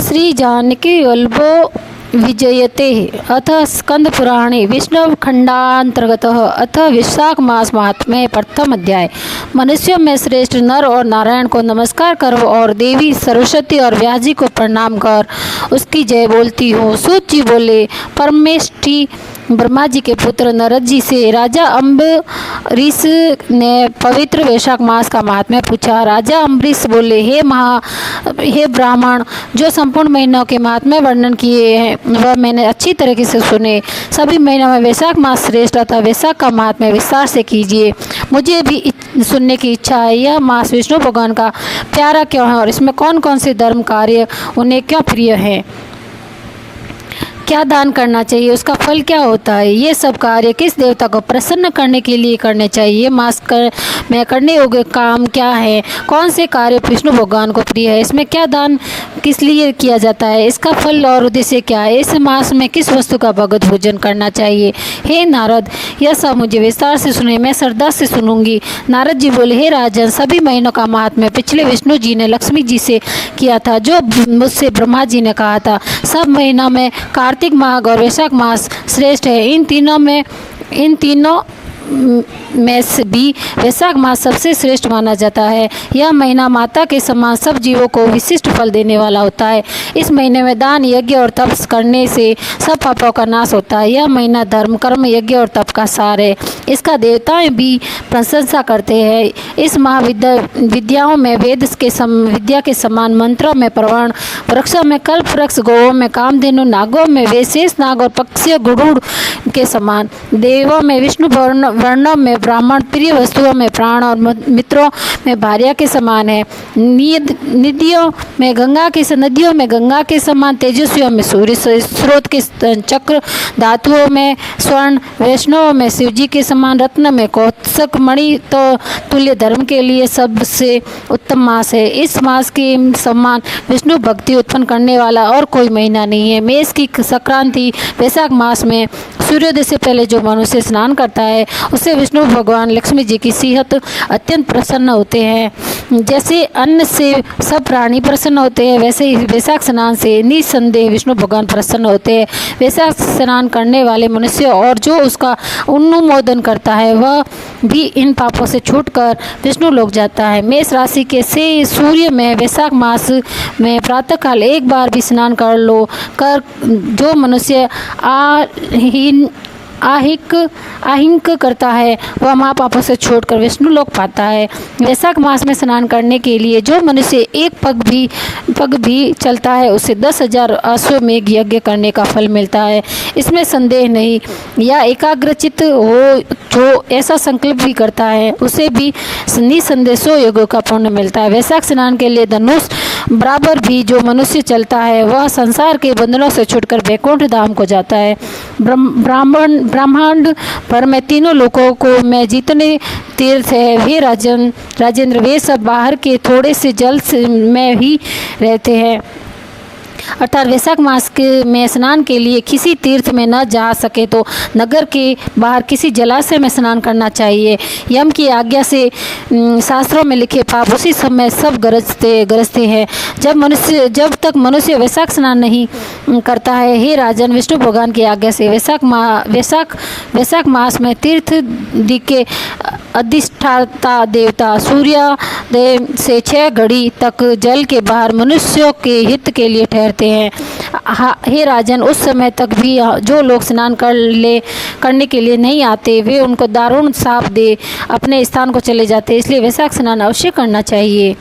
श्री जानकी वल्लभो विजयते अथ स्कंद पुराणे विष्णु खंडांतर्गत अथ विशाख मास महात्म्य प्रथम अध्याय। मनुष्यों में श्रेष्ठ नर और नारायण को नमस्कार करो और देवी सरस्वती और व्यास जी को प्रणाम कर उसकी जय बोलती हूँ। सूत जी बोले, परमेष्ठी ब्रह्मा जी के पुत्र नारद जी से राजा अम्बरीश ने पवित्र वैशाख मास का महात्म्य पूछा। राजा अम्बरीश बोले, हे ब्राह्मण, जो संपूर्ण महीनों के महात्म्य वर्णन किए हैं वह मैंने अच्छी तरीके से सुने। सभी महीनों में वैशाख मास श्रेष्ठ अतः वैशाख का महात्म्य विस्तार से कीजिए। मुझे भी सुनने की इच्छा है। यह मास विष्णु भगवान का प्यारा क्यों है और इसमें कौन कौन से धर्म कार्य उन्हें क्यों प्रिय है? क्या दान करना चाहिए, उसका फल क्या होता है? ये सब कार्य किस देवता को प्रसन्न करने के लिए करने चाहिए? मास में करने योग्य काम क्या है? कौन से कार्य विष्णु भगवान को प्रिय है? इसमें क्या दान किस लिए किया जाता है? इसका फल और उद्देश्य क्या है? इस मास में किस वस्तु का भगवत पूजन करना चाहिए? हे नारद, यह सब मुझे विस्तार से सुने, मैं श्रद्धा से सुनूंगी। नारद जी बोले, हे राजन, सभी महीनों का महात्म्य पिछले विष्णु जी ने लक्ष्मी जी से किया था, जो मुझसे ब्रह्मा जी ने कहा था। सब महीनों में कार्तिक माघ और वैशाख मास श्रेष्ठ है। इन तीनों में से भी वैशाख मास सबसे श्रेष्ठ माना जाता है। यह महीना माता के समान सब जीवों को विशिष्ट फल देने वाला होता है। इस महीने में दान, यज्ञ और तप करने से सब पापों का नाश होता है। यह महीना धर्म, कर्म, यज्ञ और तप का सार है। इसका देवताएं भी प्रशंसा करते हैं। इस महाविद्याओं में वेद के विद्या के समान, मंत्रों में प्रवण, वृक्षों में कल्प वृक्ष, गौओं में कामधेनु, नागों में वैशेष नाग और पक्षियों गरुड़ के समान, देवों में विष्णु, वर्णों में ब्राह्मण, प्रिय वस्तुओं में प्राण और मित्रों में भार्या के समान है। नदियों में गंगा के समान, तेजस्वियों में सूर्य स्रोत के चक्र, धातुओं में स्वर्ण, वैष्णवों में शिवजी के समान, रत्न में कौत्सक मणि तो तुल्य धर्म के लिए सबसे उत्तम मास है। इस मास के समान विष्णु भक्ति उत्पन्न करने वाला और कोई महीना नहीं है। मेष की संक्रांति वैशाख मास में सूर्योदय से पहले जो मनुष्य स्नान करता है उससे विष्णु भगवान लक्ष्मी जी की सेहत अत्यंत प्रसन्न होते हैं। जैसे अन्न से सब प्राणी प्रसन्न होते हैं, वैसे ही वैशाख स्नान से निसंदेह विष्णु भगवान प्रसन्न होते हैं। वैशाख स्नान करने वाले मनुष्य और जो उसका अनुमोदन करता है वह भी इन पापों से छूटकर विष्णु लोक जाता है। मेष राशि के से सूर्य में वैशाख मास में प्रातःकाल एक बार भी स्नान कर जो मनुष्य आहिंक करता है वह महापापों से छोड़कर विष्णु लोक पाता है। वैशाख मास में स्नान करने के लिए जो मनुष्य एक पग भी चलता है उसे 10,000 अश्वमेघ यज्ञ करने का फल मिलता है। इसमें संदेह नहीं। या एकाग्रचित हो जो ऐसा संकल्प भी करता है उसे भी निसंदेह 100 योगों का पुण्य मिलता है। वैशाख स्नान के लिए धनुष बराबर भी जो मनुष्य चलता है वह संसार के बंधनों से छूटकर वैकुंठ धाम को जाता है। ब्रह्मांड पर में तीनों लोकों को में जितने तीर्थ है वे राजेंद्र, वे सब बाहर के थोड़े से जल में ही रहते हैं। अर्थात वैशाख मास में स्नान के लिए किसी तीर्थ में न जा सके तो नगर के बाहर किसी जलाशय में स्नान करना चाहिए। यम की आज्ञा से शास्त्रों में लिखे पाप उसी समय सब गरजते हैं। जब तक मनुष्य वैशाख स्नान नहीं करता है, हे राजन, विष्णु भगवान की आज्ञा से वैशाख मास में तीर्थ के अधिष्ठाता देवता सूर्योदय से 6 घड़ी तक जल के बाहर मनुष्यों के हित के लिए ठहरते हैं। हे राजन, उस समय तक भी जो लोग स्नान करने के लिए नहीं आते वे उनको दारुण शाप दे अपने स्थान को चले जाते। इसलिए वैशाख स्नान अवश्य करना चाहिए।